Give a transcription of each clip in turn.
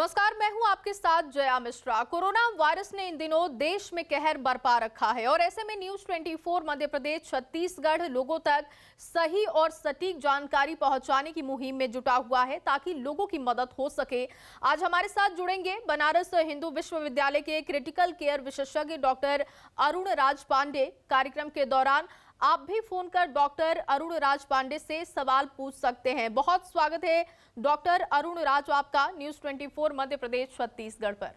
नमस्कार, मैं हूं आपके साथ जया मिश्रा। कोरोना वायरस ने इन दिनों देश में कहर बरपा रखा है और ऐसे में न्यूज 24 मध्य प्रदेश छत्तीसगढ़ लोगों तक सही और सटीक जानकारी पहुंचाने की मुहिम में जुटा हुआ है ताकि लोगों की मदद हो सके। आज हमारे साथ जुड़ेंगे बनारस हिंदू विश्वविद्यालय के क्रिटिकल केयर विशेषज्ञ डॉक्टर अरुण राज पांडे। कार्यक्रम के दौरान आप भी फोन कर डॉक्टर अरुण राज पांडे से सवाल पूछ सकते हैं। बहुत स्वागत है डॉक्टर अरुण राज आपका न्यूज 24 मध्य प्रदेश छत्तीसगढ़ पर।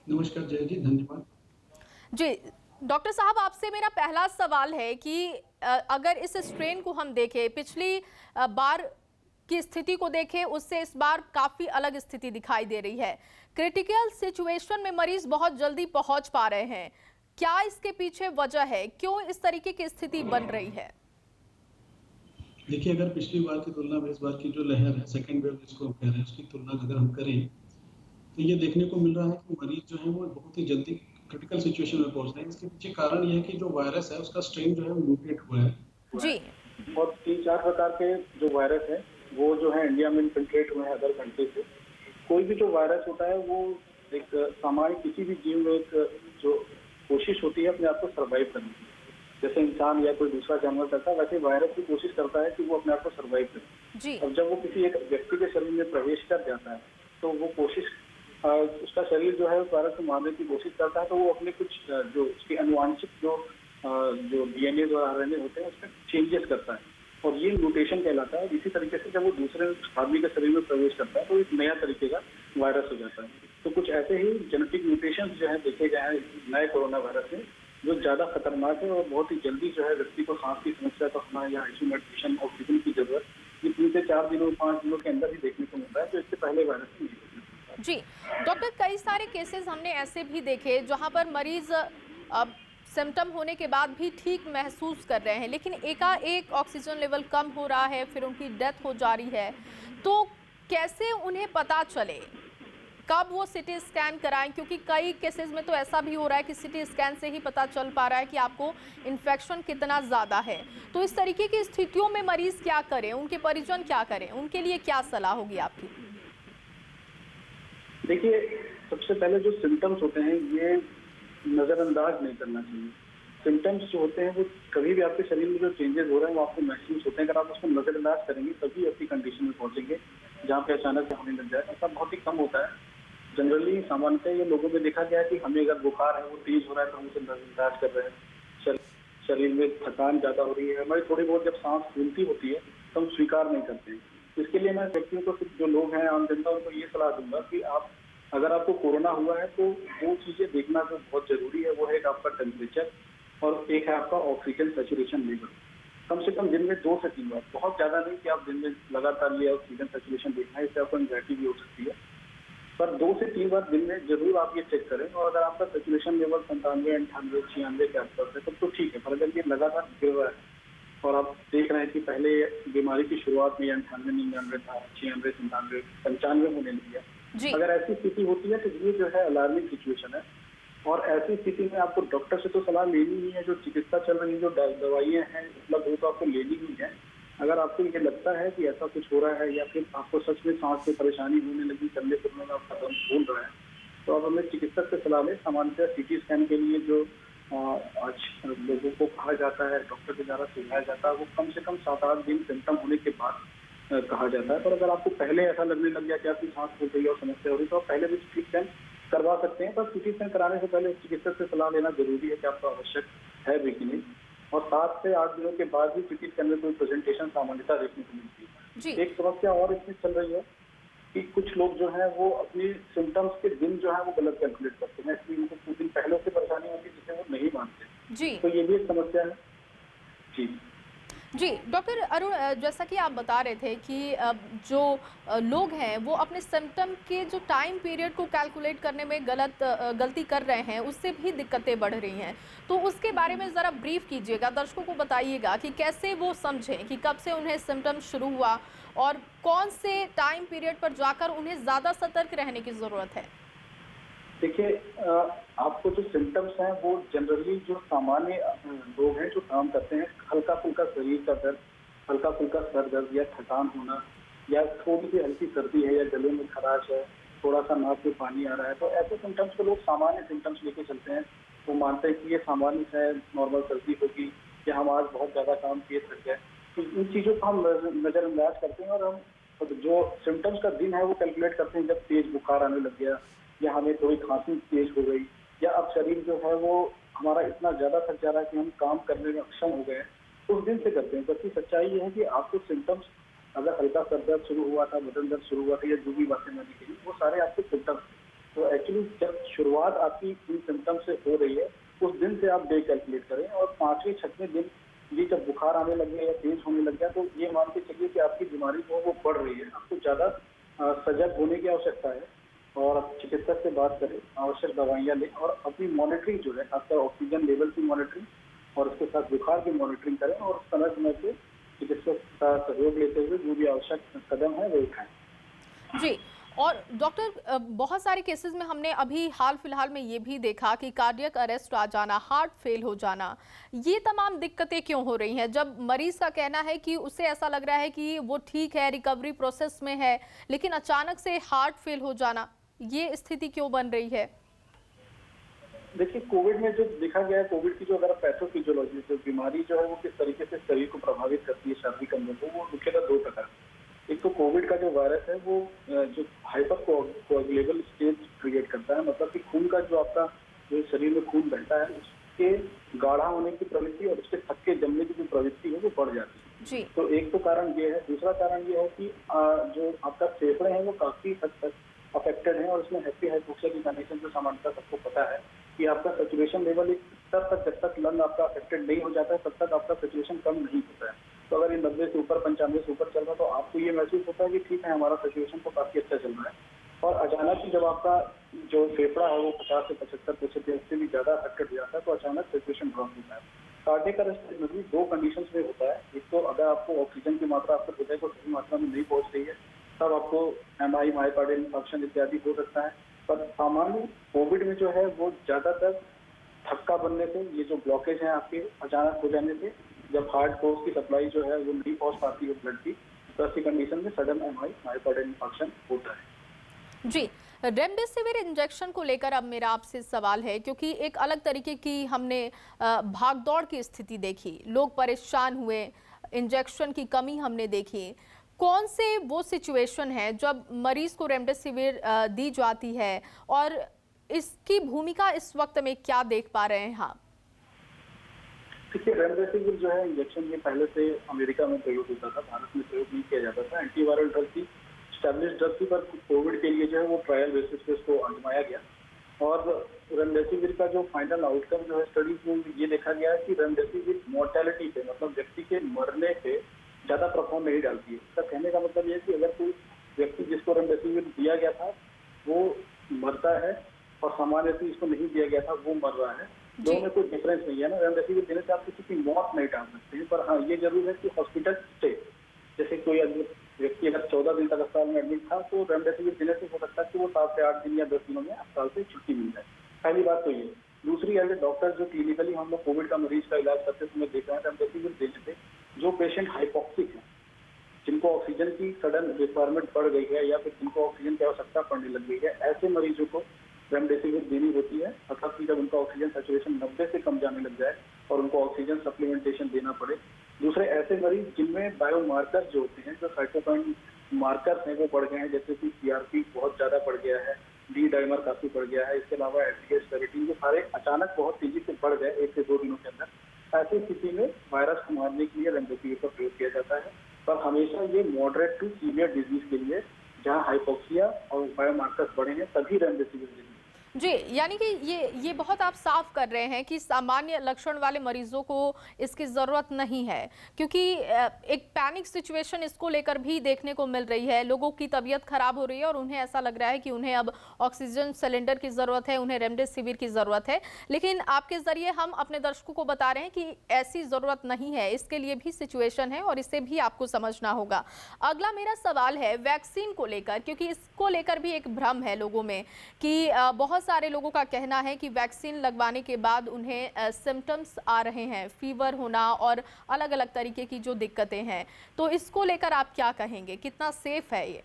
नमस्कार जय जी, धन्यवाद। जी डॉक्टर साहब, आपसे मेरा पहला सवाल है कि अगर इस स्ट्रेन को हम देखें, पिछली बार की स्थिति को देखें, उससे इस बार काफी अलग स्थिति दिखाई दे रही है। क्रिटिकल सिचुएशन में मरीज बहुत जल्दी पहुंच पा रहे हैं। क्या इसके पीछे वजह है? क्यों इस तरीके की स्थिति बन रही है? देखिए, अगर पिछली बार की तुलना में इस बार की जो लहर है, सेकंड वेव जिसको हम कह रहे हैं, उसकी तुलना अगर हम करें तो ये देखने को मिल रहा है कि मरीज जो है वो बहुत ही जल्दी क्रिटिकल सिचुएशन में पहुंच रहे हैं। इसके पीछे कारण ये है कि जो वायरस है उसका स्ट्रेन जो है वो म्यूटेट हुआ है जी। और 3-4 प्रकार के जो वायरस है वो जो है इंडिया में इन्फिल्ट्रेट हुए हैं अदर कंट्री से। कोई भी जो वायरस होता है वो एक सामान्य किसी भी जीव में एक जो कोशिश होती है अपने आप को सर्वाइव करने की, जैसे इंसान या कोई दूसरा जानवर करता है, वैसे वायरस भी कोशिश करता है कि वो अपने आप को सर्वाइव करे। जी। और जब वो किसी एक व्यक्ति के शरीर में प्रवेश कर जाता है तो वो कोशिश उसका शरीर जो है उस वायरस को मारने की कोशिश करता है, तो वो अपने कुछ जो उसके अनुवांशिक जो डीएनए और आरएनए होते हैं उसमें चेंजेस करता है और ये म्यूटेशन कहलाता है। इसी तरीके से जब वो दूसरे आदमी के शरीर में प्रवेश करता है तो एक नया तरीके का वायरस हो जाता है। तो कुछ ऐसे ही जेनेटिक म्यूटेशन जो है देखे गए हैं नए कोरोना वायरस में, जो ज्यादा खतरनाक है और बहुत ही जल्दी जो है व्यक्ति को सांस की समस्या का होना या आईसीयू में एडमिशन, ऑक्सीजन की जरूरत ये 3 से 4 दिनों 5 दिनों के अंदर ही देखने को मिलता है, जो इससे पहले वायरस नहीं देखने को मिलता है। जी डॉक्टर, कई सारे केसेस हमने ऐसे भी देखे जहां पर मरीज सिम्टम होने के बाद भी ठीक महसूस कर रहे हैं, लेकिन एकाएक ऑक्सीजन लेवल कम हो रहा है, फिर उनकी डेथ हो जा रही है। तो कैसे उन्हें पता चले, कब वो सिटी स्कैन कराएं? क्योंकि कई केसेस में तो ऐसा भी हो रहा है कि सिटी स्कैन से ही पता चल पा रहा है कि आपको इन्फेक्शन कितना ज़्यादा है। तो इस तरीके की स्थितियों में मरीज क्या करें, उनके परिजन क्या करें, उनके लिए क्या सलाह होगी आपकी? देखिए, सबसे पहले जो सिम्टम्स होते हैं ये नजरअंदाज नहीं करना चाहिए। सिम्टम्स जो होते हैं वो कभी भी आपके शरीर में जो चेंजेस हो रहे हैं वो आपको महसूस होते हैं। अगर आप उसको नजरअंदाज करेंगे तभी ऐसी कंडीशन में पहुंचेंगे जहाँ पे अचानक से होने लग जाए। ऐसा बहुत ही कम होता है। जनरली सामान्यतः ये लोगों में देखा गया है कि हमें अगर बुखार है वो तेज हो रहा है तो हम उसे नजरअंदाज कर रहे हैं। शरीर में थकान ज्यादा हो रही है, हमारी थोड़ी बहुत जब सांस फूलती होती है तो हम स्वीकार नहीं करते हैं। इसके लिए मैं व्यक्तियों को, जो लोग हैं आम जनता, उनको ये सलाह दूंगा कि आप अगर आपको कोरोना हुआ है तो वो चीजें देखना जो बहुत जरूरी है वो है आपका टेम्परेचर और एक है आपका ऑक्सीजन सैचुरेशन लेवल। कम से कम दिन में 2 से 3 बार, बहुत ज्यादा नहीं कि आप दिन में लगातार ये ऑक्सीजन सैचुरेशन देखना है, इससे आपको एंग्जाइटी भी हो सकती है, पर 2 से 3 बार दिन में जरूर आप ये चेक करें। और अगर आपका सैचुरेशन लेवल 97, 98, 96 के आसपास है तब तो ठीक है, पर अगर ये लगातार गिर रहा है और आप देख रहे हैं कि पहले बीमारी की शुरुआत में 98, 99 था, 96, 97, 95 होने लग गया, अगर ऐसी स्थिति होती है तो ये जो है अलार्मिंग सिचुएशन है। और ऐसी स्थिति में आपको डॉक्टर से तो सलाह लेनी ही है, जो चिकित्सा चल रही है, जो दवाइयाँ हैं उपलब्ध वो तो आपको लेनी ही है। अगर आपको ये लगता है कि ऐसा कुछ हो रहा है या फिर आपको सच में सांस में परेशानी होने लगी, चलने फिरने में आपका दम फूल रहा है, तो आप हमें चिकित्सक से सलाह लें। सामान्यतः सीटी स्कैन के लिए जो आज लोगों को कहा जाता है, डॉक्टर के द्वारा सुझाया जाता है, वो कम से कम 7-8 दिन सिम्टम होने के बाद कहा जाता है। पर अगर आपको पहले ऐसा लगने लग गया कि आपकी सांस फूल रही है और समस्या हो रही है तो आप पहले भी सीटी स्कैन करवा सकते हैं। पर सीटी स्कैन कराने से पहले चिकित्सक से सलाह लेना जरूरी है कि आपको आवश्यक है भी कि नहीं। और 7 से 8 दिनों के बाद भी सीटी स्कैन में कोई प्रेजेंटेशन सामान्यता देखने को मिलती है। एक समस्या और इसमें चल रही है कि कुछ लोग जो है वो अपने सिम्टम्स के दिन जो है वो गलत कैलकुलेट करते हैं, इसलिए उनको कुछ दिन पहले से परेशानी होती है जिसे वो नहीं मानते। तो ये भी एक समस्या है। जी डॉक्टर अरुण, जैसा कि आप बता रहे थे कि जो लोग हैं वो अपने सिम्टम के जो टाइम पीरियड को कैलकुलेट करने में गलती कर रहे हैं, उससे भी दिक्कतें बढ़ रही हैं। तो उसके बारे में ज़रा ब्रीफ कीजिएगा, दर्शकों को बताइएगा कि कैसे वो समझें कि कब से उन्हें सिम्टम शुरू हुआ और कौन से टाइम पीरियड पर जाकर उन्हें ज़्यादा सतर्क रहने की ज़रूरत है। देखिए, आपको जो सिम्टम्स हैं वो जनरली जो सामान्य लोग हैं जो काम करते हैं, हल्का फुल्का शरीर का दर्द, हल्का फुल्का सर दर्द या थकान होना या थोड़ी सी हल्की सर्दी है या गले में खराश है, थोड़ा सा नाक में पानी आ रहा है, तो ऐसे सिम्टम्स को लोग सामान्य सिम्टम्स लेके चलते हैं। वो मानते हैं कि ये सामान्य है, नॉर्मल सर्दी होगी, या हम आज बहुत ज़्यादा काम किए थक गए। तो इन चीज़ों को हम नज़रअंदाज करते हैं, और हम जो सिम्टम्स का दिन है वो कैलकुलेट करते हैं। जब तेज बुखार आने लग गया, या हमें थोड़ी खांसी तेज हो गई, या अब शरीर जो है वो हमारा इतना ज़्यादा थक जा रहा है कि हम काम करने में अक्षम हो गए, उस दिन से करते हैं। जबकि सच्चाई ये है कि आपको सिम्टम्स, अगर हल्का सर दर्द शुरू हुआ था, बदन दर्द शुरू हुआ था, या जो भी बातें मैंने कही, वो सारे आपके सिम्टम्स थे। तो एक्चुअली जब शुरुआत आपकी इन सिम्टम्स से हो रही है, उस दिन से आप डे कैलकुलेट करें, और 5वें 6वें दिन ये जब बुखार आने लग गया या तेज होने लग गया, तो ये मान के चलिए कि आपकी बीमारी जो है वो बढ़ रही है। आपको ज़्यादा सजग होने की आवश्यकता है, और आप चिकित्सक से बात करें, आवश्यक दवाइयाँ लें, और अपनी मॉनिटरिंग जो है, आपका ऑक्सीजन लेवल की मॉनिटरिंग और उसके साथ बुखार की मॉनिटरिंग करें, और समय समय से चिकित्सक का सहयोग लेते हुए जो भी आवश्यक कदम है वो उठाएं। जी। और डॉक्टर, बहुत सारे केसेस में हमने अभी हाल फिलहाल में ये भी देखा कि कार्डियक अरेस्ट आ जाना, हार्ट फेल हो जाना, ये तमाम दिक्कतें क्यों हो रही हैं? जब मरीज का कहना है कि उसे ऐसा लग रहा है कि वो ठीक है, रिकवरी प्रोसेस में है, लेकिन अचानक से हार्ट फेल हो जाना, ये स्थिति क्यों बन रही है? देखिए, कोविड में जो देखा गया है, कोविड की जो अगर पैथोफिजियोलॉजी, जो बीमारी जो है वो किस तरीके से शरीर को प्रभावित करती है, शारीरिक अंगों को, वो मुख्यतः 2 प्रकार। एक तो कोविड का जो वायरस है वो जो हाइपर कोagulable स्टेज क्रिएट करता है, मतलब कि खून का जो आपका जो शरीर में खून बहता है उसके गाढ़ा होने की प्रवृत्ति और उसके थक्के जमने की जो प्रवृत्ति है वो बढ़ जाती है। जी। तो एक तो कारण ये है। दूसरा कारण ये है कि जो आपका फेफड़े हैं वो काफी हद तक अफेक्टेड है, और उसमें हैप्पी हाइपोक्सिया की कंडीशन जो सामान्यतः सबको पता है कि आपका सैचुरेशन लेवल एक स्तर तक, जब तक लंग आपका अफेक्टेड नहीं हो जाता है तब तक आपका सैचुरेशन कम नहीं होता है। तो अगर ये 90 से ऊपर, 95 से ऊपर चल रहा है, तो आपको ये महसूस होता है कि ठीक है, हमारा सैचुरेशन तो काफी अच्छा चल रहा है। और अचानक ही जब आपका जो फेफड़ा है वो 50 से 75% या उससे भी ज्यादा अफेक्टेड हो जाता है, तो अचानक सैचुरेशन ड्रॉप होता है। कार्डियक अरेस्ट जनरली 2 कंडीशंस में होता है। एक तो अगर आपको ऑक्सीजन की मात्रा आपके हृदय को सही मात्रा में नहीं पहुंच रही है, तब आपको एमआई, मायोकार्डियल इंफार्क्शन इत्यादि हो सकता है। पर सामान्य कोविड में जो है वो ज्यादातर थक्का बनने से, ये जो ब्लॉकेज है आपके अचानक हो जाने से, जब हार्ट फोर्स की सप्लाई जो है वो नहीं पहुंच पाती है ब्लड की, तो ऐसी कंडीशन में सडन एमआई, मायोकार्डियल इंफार्क्शन होता है। जी। रेमडेसिविर इंजेक्शन को लेकर अब मेरा आपसे सवाल है, क्योंकि एक अलग तरीके की हमने भागदौड़ की स्थिति देखी, लोग परेशान हुए, इंजेक्शन की कमी हमने देखी। कौन से वो सिचुएशन है जब मरीज को रेमडेसिविर दी जाती है, और इसकी भूमिका इस वक्त में क्या देख पा रहे हैं आप? देखिए, रेमडेसिविर जो है इंजेक्शन, ये पहले से अमेरिका में प्रयोग होता था, भारत में प्रयोग नहीं किया जाता था। एंटीवायरल ड्रग थी, स्टैब्लिश ड्रग थी, पर कोविड के लिए जो है वो ट्रायल बेसिस पे इसको आजमाया गया। और रेमडेसिविर का जो फाइनल आउटकम जो है स्टडीज में ये देखा गया है कि रेमडेसिविर मोर्टेलिटी पे, मतलब व्यक्ति के मरने पे ज्यादा प्रभाव नहीं डालती है। इसका कहने का मतलब ये है कि अगर कोई व्यक्ति जिसको रेमडेसिविर दिया गया था वो मरता है, और सामान्य व्यक्ति जिसको नहीं दिया गया था वो मर रहा है, दोनों में कोई डिफरेंस नहीं है ना। रेमडेसिविर देने से आप किसी की मौत नहीं टाल सकते हैं, पर हाँ ये जरूर है कि हॉस्पिटल स्टे, जैसे कोई व्यक्ति अगर 14 दिन तक अस्पताल में एडमिट था, तो रेमडेसिविर देने से हो सकता है कि वो 7 से 8 दिन या 10 दिनों में अस्पताल से छुट्टी मिल जाए। पहली बात तो ये। दूसरी, एज ए डॉक्टर जो क्लिनिकली हम लोग कोविड का मरीज का इलाज करते समय देख रहे हैं, रेमडेसिविर देने से जो पेशेंट हाइपोक्सिक है, जिनको ऑक्सीजन की सडन रिक्वायरमेंट बढ़ गई है, या फिर जिनको ऑक्सीजन की आवश्यकता पड़ने लग गई है, ऐसे मरीजों को रेमडेसिविर देनी होती है। अर्थात कि जब उनका ऑक्सीजन सैचुरेशन 90 से कम जाने लग जाए और उनको ऑक्सीजन सप्लीमेंटेशन देना पड़े। दूसरे ऐसे मरीज जिनमें बायोमार्कर्स जो होते हैं, जो साइटोकाइन मार्कर्स हैं वो बढ़ गए हैं, जैसे कि सीआरपी बहुत ज्यादा बढ़ गया है, डी डाइमर काफी बढ़ गया है, इसके अलावा एल्डिएच, फेरेटिन, ये सारे अचानक बहुत तेजी से बढ़ गए 1 से 2 दिनों के अंदर। ऐसी स्थिति में वायरस को मारने के लिए रेमडेसिविर का प्रयोग किया जाता है, पर हमेशा ये मॉडरेट टू सीवियर डिजीज के लिए, जहाँ हाइपोक्सिया और बायोमार्कर्स बढ़े हैं, तभी रेमडेसिविर देनी। जी, यानी कि ये बहुत आप साफ कर रहे हैं कि सामान्य लक्षण वाले मरीजों को इसकी ज़रूरत नहीं है, क्योंकि एक पैनिक सिचुएशन इसको लेकर भी देखने को मिल रही है। लोगों की तबीयत खराब हो रही है और उन्हें ऐसा लग रहा है कि उन्हें अब ऑक्सीजन सिलेंडर की ज़रूरत है, उन्हें रेमडेसिविर की ज़रूरत है। लेकिन आपके ज़रिए हम अपने दर्शकों को बता रहे हैं कि ऐसी ज़रूरत नहीं है, इसके लिए भी सिचुएशन है और इसे भी आपको समझना होगा। अगला मेरा सवाल है वैक्सीन को लेकर, क्योंकि इसको लेकर भी एक भ्रम है लोगों में कि बहुत सारे लोगों का कहना है कि वैक्सीन लगवाने के बाद उन्हें सिम्टम्स आ रहे हैं, फीवर होना और अलग अलग तरीके की जो दिक्कतें हैं, तो इसको लेकर आप क्या कहेंगे, कितना सेफ है ये?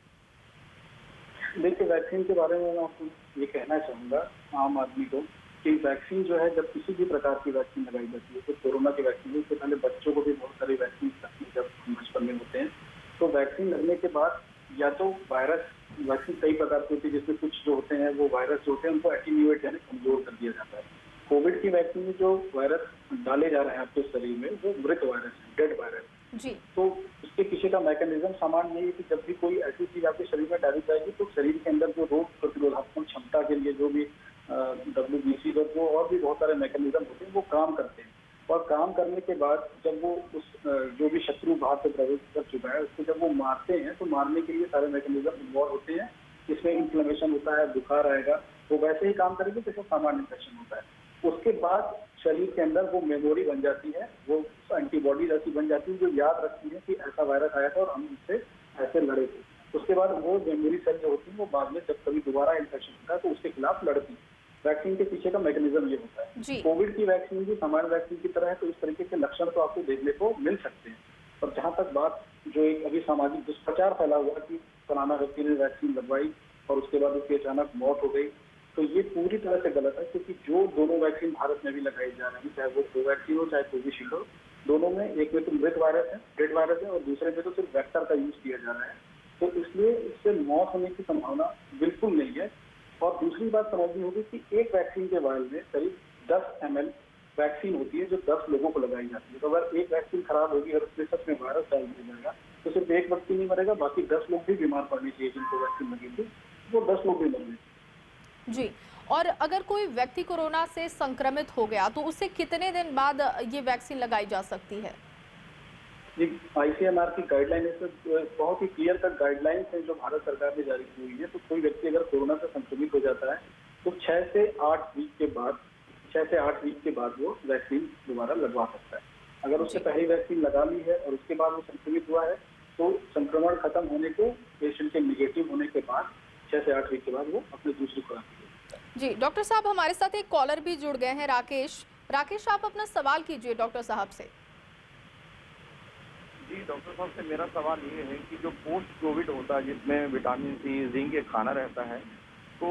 देखिए, वैक्सीन के बारे में मैं आपको ये कहना चाहूँगा आम आदमी को कि वैक्सीन जो है, जब किसी भी प्रकार की वैक्सीन लगाई जाती है, तो कोरोना की वैक्सीन, उससे पहले बच्चों को भी बहुत सारी वैक्सीन लगती है जब हम बचपन में होते हैं। तो वैक्सीन लगने के बाद या तो वायरस, वैक्सीन कई प्रकार की होती है, जिसमें कुछ जो होते हैं वो वायरस जो होते हैं उनको एटीन्यूएट यानी कमजोर कर दिया जाता है। कोविड की वैक्सीन में जो वायरस डाले जा रहे हैं आपके शरीर में, वो मृत वायरस है, डेड वायरस। जी। तो उसके पीछे का मैकेनिज्म सामान्य यही है कि जब भी कोई ऐसी चीज आपके शरीर में डाली जाएगी, तो शरीर के अंदर जो रोग प्रतिरोधात्मक क्षमता के लिए जो भी WBC और भी बहुत सारे मैकेनिज्म होते हैं, वो काम करते हैं। और काम करने के बाद जब वो उस जो भी शत्रु बाहर से प्रवेश कर चुका है, उसको जब वो मारते हैं, तो मारने के लिए सारे मैकेनिज्म इन्वॉल्व होते हैं। इसमें इन्फ्लेमेशन होता है, बुखार आएगा, वो वैसे ही काम करेगी जैसे सामान्य इन्फेक्शन होता है। उसके बाद शरीर के अंदर वो मेमोरी बन जाती है, वो एंटीबॉडीज ऐसी बन जाती है जो याद रखती है कि ऐसा वायरस आया था और हम इससे ऐसे लड़े थे। उसके बाद वो मेमोरी सेल जो होती है, वो बाद में जब कभी दोबारा इन्फेक्शन होता है तो उसके खिलाफ लड़ती है। वैक्सीन के पीछे का मैकेनिज्म ये होता है। कोविड की वैक्सीन भी सामान्य वैक्सीन की तरह है, तो इस तरीके के लक्षण तो आपको देखने को मिल सकते हैं। और जहाँ तक बात जो एक अभी सामाजिक दुष्प्रचार फैला हुआ कि फलाना व्यक्ति ने वैक्सीन लगवाई और उसके बाद उसकी अचानक मौत हो गई, तो ये पूरी तरह से गलत है। क्योंकि जो दोनों वैक्सीन भारत में भी लगाई जा रही है, चाहे वो कोवैक्सीन हो चाहे कोविशील्ड हो, दोनों में एक में तो मृत वायरस है, डेड वायरस है, और दूसरे में तो सिर्फ वेक्टर का यूज किया जा रहा है। तो इसलिए इससे मौत होने की संभावना बिल्कुल नहीं है। और दूसरी बात समझनी होगी कि एक वैक्सीन के वायल में करीब 10 ml वैक्सीन होती है जो 10 लोगों को लगाई जाती है। तो अगर एक वैक्सीन खराब होगी और उसके सच में वायरस डाल दिया जाएगा, तो सिर्फ एक व्यक्ति नहीं मरेगा, बाकी 10 लोग भी बीमार पड़ने चाहिए जिनको वैक्सीन लगी थी, वो 10 लोग भी मरेंगे। जी। और अगर कोई व्यक्ति कोरोना से संक्रमित हो गया तो उसे कितने दिन बाद ये वैक्सीन लगाई जा सकती है? ICMR की गाइडलाइन है, बहुत ही क्लियर कट गाइडलाइंस है जो भारत सरकार ने जारी की हुई है। तो कोई व्यक्ति अगर कोरोना से संक्रमित हो जाता है तो 6 से 8 वीक के बाद वो वैक्सीन दोबारा लगवा सकता है। अगर उसने पहली वैक्सीन लगा ली है और उसके बाद वो संक्रमित हुआ है, तो संक्रमण खत्म होने को, पेशेंट के निगेटिव होने के बाद 6 से 8 वीक के बाद वो अपनी दूसरी खुराक ले। जी डॉक्टर साहब, हमारे साथ एक कॉलर भी जुड़ गए हैं, राकेश, आप अपना सवाल कीजिए डॉक्टर साहब से। जी डॉक्टर साहब से मेरा सवाल ये है कि जो पोस्ट कोविड होता है जिसमें विटामिन सी, जिंक के खाना रहता है, तो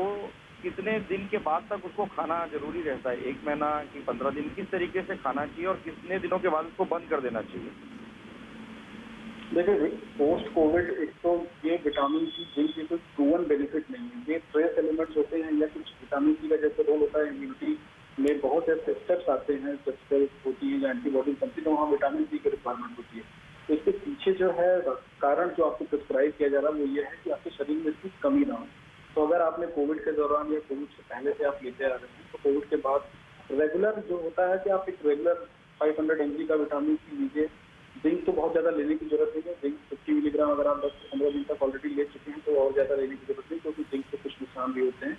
कितने दिन के बाद तक उसको खाना जरूरी रहता है? 1 महीना कि 15 दिन? किस तरीके से खाना चाहिए और कितने दिनों के बाद उसको बंद कर देना चाहिए? देखिए, पोस्ट कोविड एक तो ये विटामिन सी, जिंक की कोई प्रूवन बेनिफिट नहीं है। ये ट्रेस एलिमेंट्स होते हैं या कुछ विटामिन सी का जैसे रोल होता है इम्यूनिटी में, बहुत से स्टेप्स आते हैं, सेल्स होती है या एंटीबॉडी बनती है, तो वहाँ विटामिन सी की रिक्वायरमेंट होती है। तो इसके पीछे जो है कारण जो आपको प्रिस्क्राइब किया जा रहा है वो ये है कि आपके शरीर में इसकी कमी ना हो। तो अगर आपने कोविड के दौरान या कोविड से पहले से आप लेते आ रहे हैं, तो कोविड के बाद रेगुलर जो होता है कि आप एक रेगुलर 500 mg का विटामिन सी लीजिए। जिंक तो बहुत ज्यादा लेने की जरूरत नहीं है। जिंक 50 मिलीग्राम अगर आप 10-15 दिन तक ऑलरेडी ले चुके हैं तो और ज्यादा लेने की जरूरत नहीं, क्योंकि जिंक से कुछ नुकसान भी होते हैं।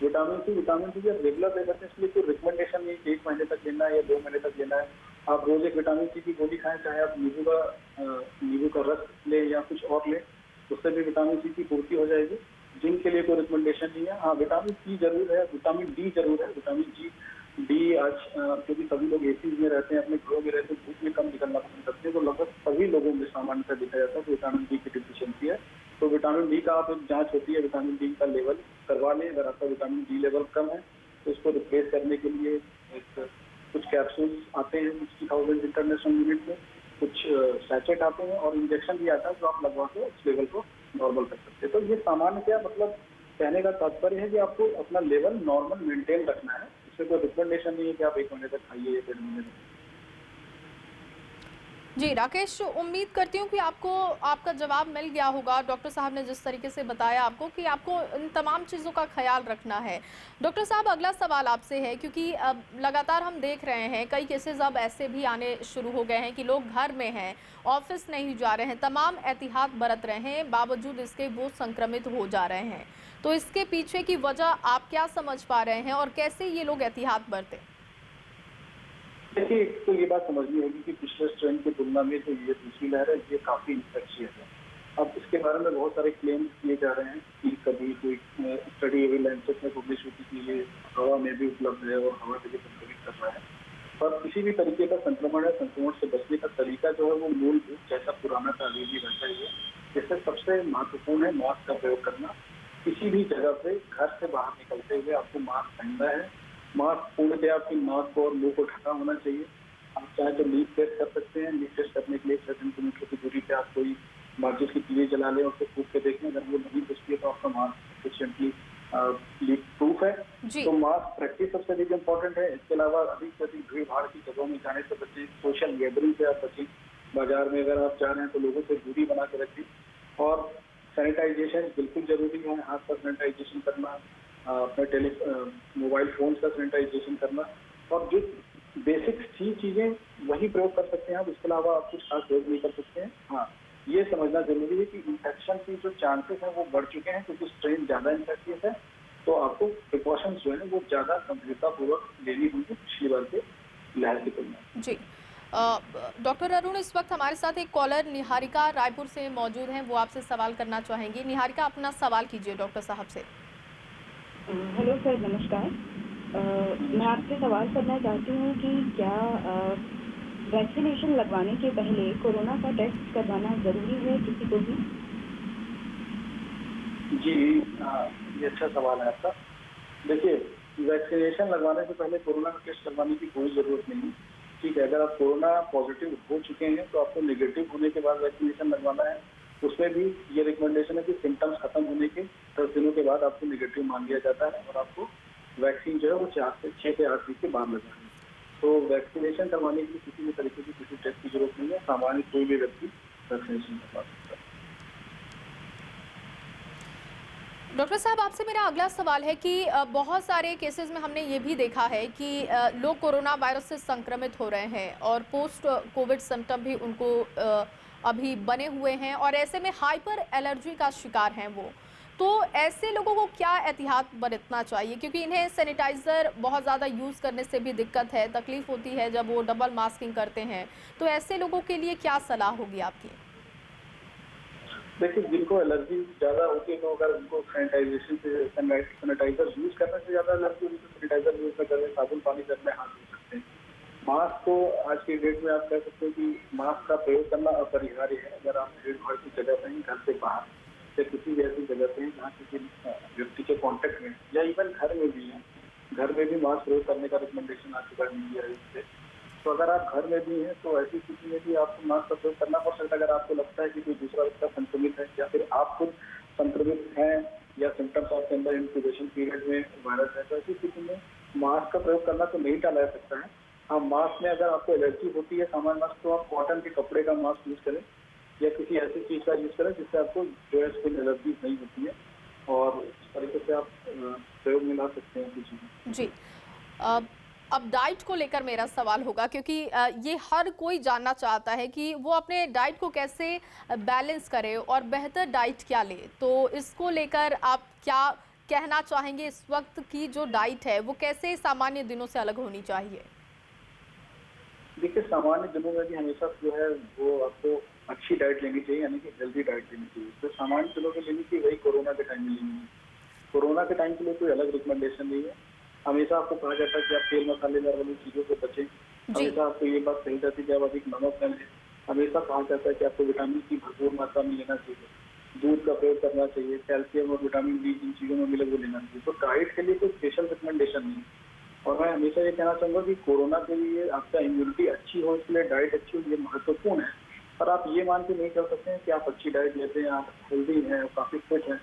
विटामिन सी जब रेगुलर ले करते हैं, इसलिए कोई रिकमेंडेशन नहीं कि 1 महीने तक लेना है या 2 महीने तक लेना है। आप रोज एक विटामिन सी की गोली खाएं, चाहे आप नींबू का रस ले या कुछ और ले, उससे भी विटामिन सी की पूर्ति हो जाएगी। जिंक के लिए कोई रिकमेंडेशन नहीं है। हाँ, विटामिन सी जरूर है, विटामिन डी जरूर है। विटामिन डी आज क्योंकि सभी लोग एसी में रहते हैं, अपने घरों में रहते हैं, धूप में कम निकलना पसंद करते हैं, तो लगभग सभी लोगों में सामान्यतः देखा जाता है कि विटामिन डी की डिफिशियंसी है। तो विटामिन डी का आप एक जांच होती है, विटामिन डी का लेवल करवा लें। अगर आपका विटामिन डी लेवल कम है तो इसको रिप्लेस करने के लिए कुछ कैप्सूल्स आते हैं 60,000 इंटरनेशनल यूनिट में, कुछ सैचेट आते हैं और इंजेक्शन भी आता है जो आप लगवा के उस लेवल को नॉर्मल कर सकते हैं। तो ये सामान्य क्या मतलब कहने का तात्पर्य है कि आपको अपना लेवल नॉर्मल मेंटेन रखना है। इससे कोई रिकमेंडेशन नहीं है कि आप 1 महीने तक खाइए या 1.5 महीने तक। जी राकेश, उम्मीद करती हूँ कि आपको आपका जवाब मिल गया होगा। डॉक्टर साहब ने जिस तरीके से बताया आपको कि आपको इन तमाम चीज़ों का ख्याल रखना है। डॉक्टर साहब, अगला सवाल आपसे है, क्योंकि अब लगातार हम देख रहे हैं कई केसेस अब ऐसे भी आने शुरू हो गए हैं कि लोग घर में हैं, ऑफिस नहीं जा रहे हैं, तमाम एहतियात बरत रहे हैं, बावजूद इसके वो संक्रमित हो जा रहे हैं। तो इसके पीछे की वजह आप क्या समझ पा रहे हैं और कैसे ये लोग एहतियात बरतें? देखिए, तो ये बात समझनी होगी कि पिछले स्ट्रेन की तुलना में जो ये दूसरी लहर है ये काफी इन्फेक्शियस है। अब इसके बारे में बहुत सारे क्लेम्स किए जा रहे हैं कि कभी कोई स्टडी अभी लैंसेट में पब्लिश हुई कि ये हवा में भी उपलब्ध है और हवा से भी संक्रमित कर रहा है। पर किसी भी तरीके का संक्रमण है, संक्रमण से बचने का तरीका जो है वो मूलभूत जैसा पुराना था अभी भी वैसा ही है। इससे सबसे महत्वपूर्ण है मास्क का प्रयोग करना। किसी भी जगह पे घर से बाहर निकलते हुए आपको मास्क पहनना है। मास्क पूर्णतः आपकी नाक को और मुंह को ढका होना चाहिए। आप चाहे तो लीक टेस्ट कर सकते हैं। लीक टेस्ट करने के लिए 6 सेंटीमीटर की दूरी पे आप कोई माचिस की तीली जला लें और उसको फूंक के देखें। अगर वो नहीं बचती है तो आपका मास्क सफिशिएंटली लीक प्रूफ है। जी। तो मास्क प्रैक्टिस सबसे अधिक इम्पोर्टेंट है। इसके अलावा अधिक से अधिक भीड़ भाड़ की जगहों में जाने से बचें। सोशल गैदरिंग से आप बचें। बाजार में अगर आप जा रहे हैं तो लोगों से दूरी बना के रखें। और सैनिटाइजेशन बिल्कुल जरूरी है। हाथ का सैनिटाइजेशन करना, अपने मोबाइल फोन का सैनिटाइजेशन करना, और जो बेसिक सी चीजें वही प्रयोग कर सकते हैं आप। इसके अलावा आप कुछ खास प्रयोग नहीं कर सकते हैं। हाँ, ये समझना जरूरी है कि इन्फेक्शन की जो चांसेस हैं वो बढ़ चुके हैं क्योंकि स्ट्रेन ज्यादा इन्फेक्टिव है। तो आपको प्रिकॉशंस जो है वो ज्यादा गंभीरतापूर्वक लेनी होंगी पिछली बार के लहर की तुलना में। जी। डॉक्टर अरुण, इस वक्त हमारे साथ एक कॉलर निहारिका रायपुर से मौजूद हैं, वो आपसे सवाल करना चाहेंगी। निहारिका, अपना सवाल कीजिए डॉक्टर साहब से। हेलो सर, नमस्कार। मैं आपसे सवाल करना चाहती हूँ कि क्या वैक्सीनेशन लगवाने के पहले कोरोना का टेस्ट करवाना ज़रूरी है किसी को भी? जी, ये अच्छा सवाल है आपका। देखिए, वैक्सीनेशन लगवाने से पहले कोरोना का टेस्ट करवाने की कोई ज़रूरत नहीं है। ठीक है, अगर आप कोरोना पॉजिटिव हो चुके हैं तो आपको नेगेटिव होने के बाद वैक्सीनेशन लगवाना है। उसमें भी ये रिकमेंडेशन है कि सिम्टम्स खत्म होने के 10 दिनों के बाद आपको नेगेटिव मान लिया जाता है और आपको वैक्सीन जो है वो 6 से 8 वीक के बाद लगानी है। तो वैक्सीनेशन करवाने के लिए किसी भी तरीके की किसी टेस्ट की जरूरत नहीं है। सामान्य कोई भी व्यक्ति वैक्सीनेशन करवा सकता है। डॉक्टर साहब, आपसे मेरा अगला सवाल है कि बहुत सारे केसेस में हमने ये भी देखा है कि लोग कोरोना वायरस से संक्रमित हो रहे हैं और पोस्ट कोविड सिम्टम भी उनको अभी बने हुए हैं और ऐसे में हाइपर एलर्जी का शिकार हैं वो। तो ऐसे लोगों को क्या एहतियात बरतना चाहिए, क्योंकि इन्हें सैनिटाइज़र बहुत ज़्यादा यूज़ करने से भी दिक्कत है, तकलीफ होती है जब वो डबल मास्किंग करते हैं। तो ऐसे लोगों के लिए क्या सलाह होगी आपकी? देखिए, जिनको एलर्जी ज़्यादा होती है तो अगर उनको सैनिटाइजर यूज़ करने से ज़्यादा एलर्जी होगी तो सैनिटाइजर यूज़ न करें, साबुन पानी से अपने हाथ धो सकते हैं। मास्क को आज की डेट में आप कह सकते हैं कि मास्क का प्रयोग करना अपरिहार्य है। अगर आप भीड़ भाड़ की जगह पे हैं, घर से बाहर या किसी भी ऐसी जगह पे हैं जहाँ किसी व्यक्ति के कॉन्टेक्ट में या इवन घर में भी हैं, घर में भी मास्क प्रयोग करने का रिकमेंडेशन आ चुका है मीडिया से। तो अगर आप घर में भी हैं तो ऐसी स्थिति में भी आपको मास्क का प्रयोग करना पड़ सकता है। अगर आपको लगता है कि कोई दूसरा व्यक्ति संक्रमित है या फिर आप खुद संक्रमित हैं या सिम्टम्स आपके अंदर इंक्यूबेशन पीरियड में वायरस है, तो ऐसी स्थिति में मास्क का प्रयोग करना तो नहीं टाला जा सकता है। हाँ, मास्क में अगर आपको एलर्जी होती है सामान्य मास्क, तो आप कॉटन के कपड़े का मास्क यूज़ करें या किसी ऐसी चीज़ का यूज़ करें जिससे आपको जो है स्किन एलर्जी नहीं होती है, और इस तरीके से आप प्रयोग में ला सकते हैं कुछ। जी। अब डाइट को लेकर मेरा सवाल होगा, क्योंकि ये हर कोई जानना चाहता है कि वो अपने डाइट को कैसे बैलेंस करे और बेहतर डाइट क्या ले। तो इसको लेकर आप क्या कहना चाहेंगे? इस वक्त की जो डाइट है वो कैसे सामान्य दिनों से अलग होनी चाहिए? देखिए, सामान्य दिनों में भी हमेशा जो है वो आपको अच्छी डाइट लेनी चाहिए, यानी कि हेल्दी डाइट लेनी चाहिए। तो सामान्य दिनों में लेनी चाहिए वही कोरोना के टाइम में लेनी है। कोरोना के टाइम के लिए कोई अलग रिकमेंडेशन नहीं है। हमेशा आपको कहा जाता है कि आप तेल मसालेदार वाली चीज़ों से बचें। हमेशा आपको ये बात कही जाती है कि आप अधिक नमक न लें। हमेशा कहा जाता है कि आपको विटामिन की भरपूर मात्रा में लेना चाहिए, दूध का प्रयोग करना चाहिए, कैल्शियम और विटामिन डी जिन चीज़ों में मिले वो लेना चाहिए। तो डाइट के लिए कोई स्पेशल रिकमेंडेशन नहीं है। और मैं हमेशा ये कहना चाहूँगा कि कोरोना के लिए आपका इम्यूनिटी अच्छी हो, इसके लिए डाइट अच्छी हो, ये महत्वपूर्ण है। पर आप ये मान के नहीं कर सकते हैं कि आप अच्छी डाइट लेते हैं, आप हेल्दी हैं, काफ़ी फिट हैं,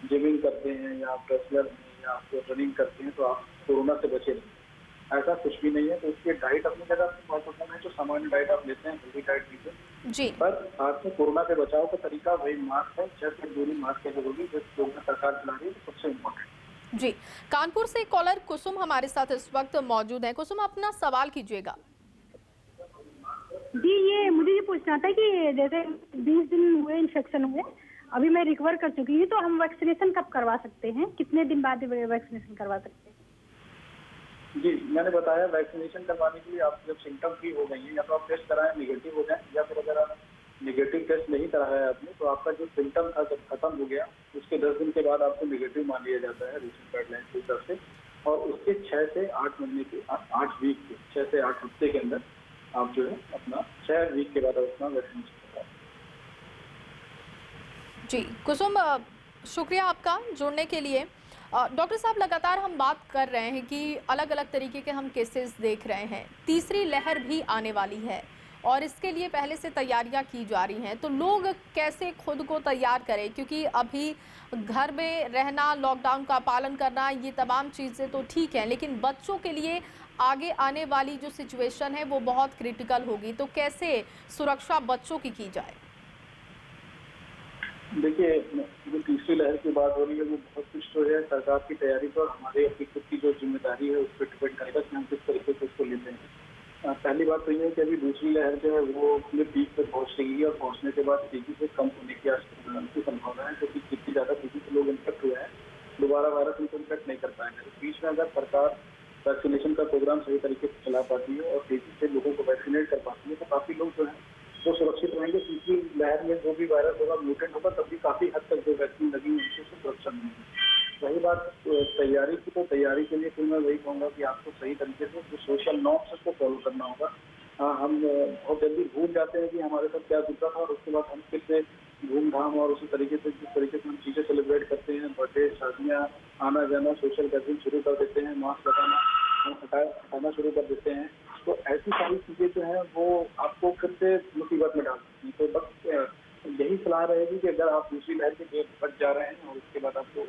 जिमिंग करते हैं या आप रेसलर हैं या आप रनिंग करते हैं तो आप कोरोना से बचे नहीं। ऐसा कुछ भी नहीं है। तो इसलिए डाइट अपनी जगह महत्वपूर्ण है। जो सामान्य डाइट आप लेते हैं, हेल्दी डाइट लीजिए जी। पर आपको कोरोना से बचाव का तरीका वही मास्क है, 6 फीट दूरी मास्क है जरूरी, जो सरकार चला रही है, तो सबसे इम्पोर्टेंट। जी। कानपुर से कॉलर कुसुम हमारे साथ इस वक्त मौजूद है। कुसुम, अपना सवाल कीजिएगा। जी, ये मुझे ये पूछना था कि जैसे 20 दिन हुए इन्फेक्शन हुए, अभी मैं रिकवर कर चुकी हूँ, तो हम वैक्सीनेशन कब करवा सकते हैं? कितने दिन बाद वैक्सीनेशन करवा सकते हैं? जी, मैंने बताया वैक्सीनेशन करवाने के लिए आप जब सिम्टम फ्री हो गई हैं या तो आप टेस्ट कराएं, नेगेटिव हो जाए, या फिर अगर आप नेगेटिव टेस्ट नहीं कराया है आपने तो आपका जो सिम्टम था जब खत्म हो गया उसके 10 दिन के बाद आपको नेगेटिव मान लिया जाता है रीसेंट गाइडलाइन की तरफ से। और उसके 6 से 8 महीने के 8 वीक के 6 से 8 हफ्ते के अंदर आप जो है अपना 6 वीक के बाद अपना वैक्सीनेशन करवाएं। जी कुसुम, शुक्रिया आपका जुड़ने के लिए। डॉक्टर साहब, लगातार हम बात कर रहे हैं कि अलग अलग तरीके के हम केसेस देख रहे हैं, तीसरी लहर भी आने वाली है और इसके लिए पहले से तैयारियां की जा रही हैं, तो लोग कैसे खुद को तैयार करें? क्योंकि अभी घर में रहना, लॉकडाउन का पालन करना, ये तमाम चीज़ें तो ठीक है, लेकिन बच्चों के लिए आगे आने वाली जो सिचुएशन है वो बहुत क्रिटिकल होगी, तो कैसे सुरक्षा बच्चों की जाए? देखिए, जो तीसरी लहर की बात हो रही है वो बहुत कुछ तो है सरकार की तैयारी पर, हमारे अपनी खुद की जो जिम्मेदारी है उस पर डिपेंड करेगा कि हम किस तरीके से उसको लेते हैं। पहली बात तो ये है कि अभी दूसरी लहर जो है वो अपने पीक पर पहुंच रही है और पहुंचने के बाद तेजी से कम होने की संभावना है, क्योंकि जितनी ज्यादा तेजी से लोग इन्फेक्ट हुए हैं दोबारा वायरस उनको इन्फेक्ट नहीं कर पाएंगे। इस बीच में अगर सरकार वैक्सीनेशन का प्रोग्राम सही तरीके से चला पाती है और तेजी से लोगों को वैक्सीनेट कर पाती है तो काफी लोग जो है वो सुरक्षित रहेंगे। तीसरी लहर में जो भी वायरस होगा, म्यूटेंट होगा, तब भी काफी हद तक जो वैक्सीन लगी है उनसे सुरक्षा मिलेगी। वही बात तैयारी की, तो तैयारी के लिए फिर मैं वही कहूँगा कि आपको सही तरीके से जो सोशल नॉर्म्स उसको फॉलो करना होगा। हम बहुत जल्दी भूल जाते हैं कि हमारे साथ क्या गुजरा था और उसके बाद हम फिर से धूमधाम और उसी तरीके से जिस तरीके से हम चीजें सेलिब्रेट करते हैं, बर्थडे, शादियाँ, आना जाना, सोशल गैदरिंग शुरू कर देते हैं, मास्क लगाना हटाना शुरू कर देते हैं, तो ऐसी सारी चीजें जो है वो आपको फिर से मुसीबत में डाल सकती हैं। तो बस यही सलाह रहेगी कि अगर आप दूसरी लहर के बच जा रहे हैं और उसके बाद आपको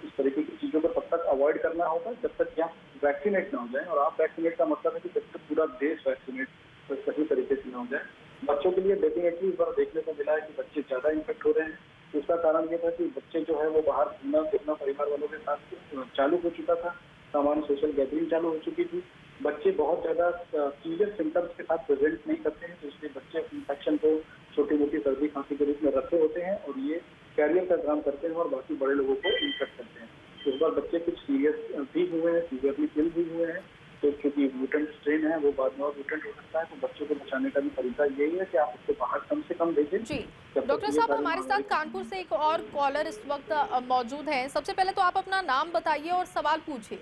इस तरीके की चीजों को तब तक अवॉइड करना होगा जब तक कि आप वैक्सीनेट ना हो जाए। और आप वैक्सीनेट का मतलब है कि जब तक पूरा देश वैक्सीनेट सही तरीके से ना हो जाए। बच्चों के लिए डेफिनेटली इस बार देखने को मिला है कि बच्चे ज्यादा इन्फेक्ट हो रहे हैं। उसका कारण ये था कि बच्चे जो है वो बाहर घूमना फिरना परिवार वालों के साथ चालू हो चुका था, सामान्य सोशल गैदरिंग चालू हो चुकी थी। बच्चे बहुत ज्यादा सीरियस सिम्टम्स के साथ प्रेजेंट नहीं करते हैं, तो इसलिए बच्चे इन्फेक्शन को छोटी मोटी सर्दी खांसी के रूप में रखे होते हैं और ये कैरियर का काम करते हैं और बाकी बड़े लोगों को इन्फेक्ट करते हैं। तो इस बार बच्चे कुछ सीरियस भी हुए हैं, सीवियरली इल भी हुए हैं, तो क्योंकि म्यूटेंट स्ट्रेन है वो बाद में और म्यूटेंट हो सकता है, तो बच्चों को बचाने का भी तरीका यही है कि आप उसको बाहर कम से कम भेजें। जी डॉक्टर साहब, हमारे साथ कानपुर से एक और कॉलर इस वक्त मौजूद हैं। सबसे पहले तो आप अपना नाम बताइए और सवाल पूछिए।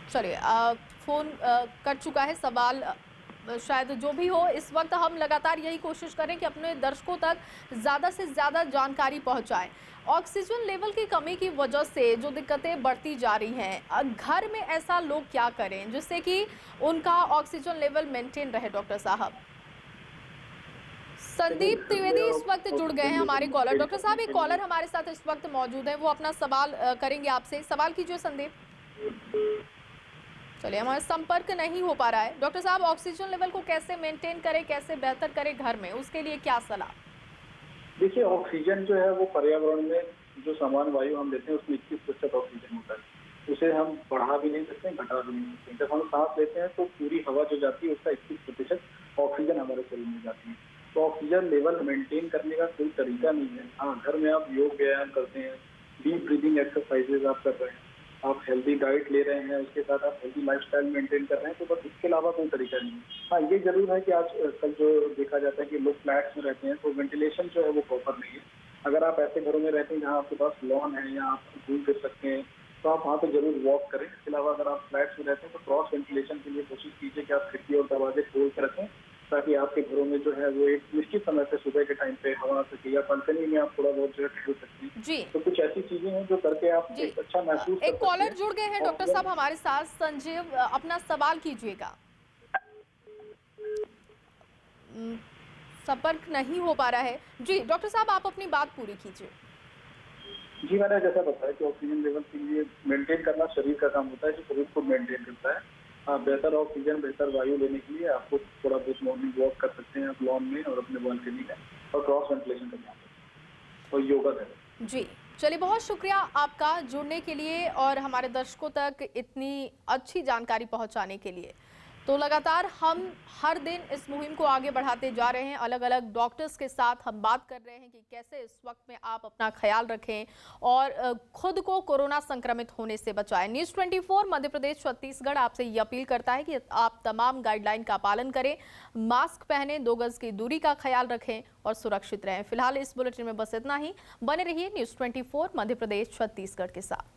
चलिए, फोन कट चुका है। सवाल शायद जो भी हो, इस वक्त हम लगातार यही कोशिश करें कि अपने दर्शकों तक ज़्यादा से ज़्यादा जानकारी पहुंचाएं। ऑक्सीजन लेवल की कमी की वजह से जो दिक्कतें बढ़ती जा रही हैं, घर में ऐसा लोग क्या करें जिससे कि उनका ऑक्सीजन लेवल मेंटेन रहे? डॉक्टर साहब, संदीप त्रिवेदी इस वक्त जुड़ गए हैं हमारे कॉलर। डॉक्टर साहब, एक कॉलर हमारे साथ इस वक्त मौजूद है, वो अपना सवाल करेंगे आपसे। सवाल कीजिए संदीप। चलिए, हमारा संपर्क नहीं हो पा रहा है। डॉक्टर साहब, ऑक्सीजन लेवल को कैसे मेंटेन करें, कैसे बेहतर करें घर में, उसके लिए क्या सलाह? देखिए, ऑक्सीजन जो है वो पर्यावरण में जो समान वायु हम लेते हैं उसमें 21% ऑक्सीजन होता है। उसे हम बढ़ा भी नहीं सकते, घटा भी नहीं सकते। जब हम सांस लेते हैं तो पूरी हवा जो जाती है उसका 21% ऑक्सीजन हमारे शरीर में जाती है। तो ऑक्सीजन लेवल मेंटेन करने का कोई तरीका नहीं है। हाँ, घर में आप योग व्यायाम करते हैं, डीप ब्रीदिंग एक्सरसाइजेज आप कर रहे हैं, आप हेल्दी डाइट ले रहे हैं, उसके साथ आप हेल्दी लाइफस्टाइल मेंटेन कर रहे हैं, तो बस इसके अलावा कोई तरीका नहीं है। हाँ, ये जरूर है कि आज कल जो देखा जाता है कि लोग फ्लैट्स में रहते हैं तो वेंटिलेशन जो है वो प्रॉपर नहीं है। अगर आप ऐसे घरों में रहते हैं जहाँ आपके पास लॉन है या आप घूम फिर सकते हैं तो आप वहाँ पे जरूर वॉक करें। इसके अलावा अगर आप फ्लैट्स में रहते हैं तो क्रॉस वेंटिलेशन के लिए कोशिश कीजिए कि आप खिड़की और दरवाजे खोल के रखें, ताकि आपके घरों में जो है वो एक निश्चित समय पे सुबह के टाइम पे हवा आ सके, या बालकनी में आप थोड़ा बहुत जो है टहल सकते हैं। जी, तो कुछ ऐसी चीजें हैं जो करके आप एक अच्छा महसूस एक कॉलर जुड़ गए हैं डॉक्टर साहब हमारे साथ। संजीव, अपना सवाल कीजिएगा। संपर्क नहीं हो पा रहा है। जी डॉक्टर साहब, आप अपनी बात पूरी कीजिए। जी, मैंने जैसा बताया कि ऑक्सीजन लेवल के लिए मेंटेन करना शरीर का काम होता है, जो शरीर को मेंटेन करता है। आप बेहतर ऑक्सीजन, बेहतर वायु लेने के लिए आपको थोड़ा बहुत मॉर्निंग वॉक कर सकते हैं आप लॉन में और अपने बालकनी में, और क्रॉस वेंटिलेशन करना और योगा करें। जी चलिए, बहुत शुक्रिया आपका जुड़ने के लिए और हमारे दर्शकों तक इतनी अच्छी जानकारी पहुंचाने के लिए। तो लगातार हम हर दिन इस मुहिम को आगे बढ़ाते जा रहे हैं। अलग अलग डॉक्टर्स के साथ हम बात कर रहे हैं कि कैसे इस वक्त में आप अपना ख्याल रखें और खुद को कोरोना संक्रमित होने से बचाएं। न्यूज़ 24 मध्य प्रदेश छत्तीसगढ़ आपसे ये अपील करता है कि आप तमाम गाइडलाइन का पालन करें, मास्क पहनें, 2 गज की दूरी का ख्याल रखें और सुरक्षित रहें। फिलहाल इस बुलेटिन में बस इतना ही। बने रहिए न्यूज़ 24 मध्य प्रदेश छत्तीसगढ़ के साथ।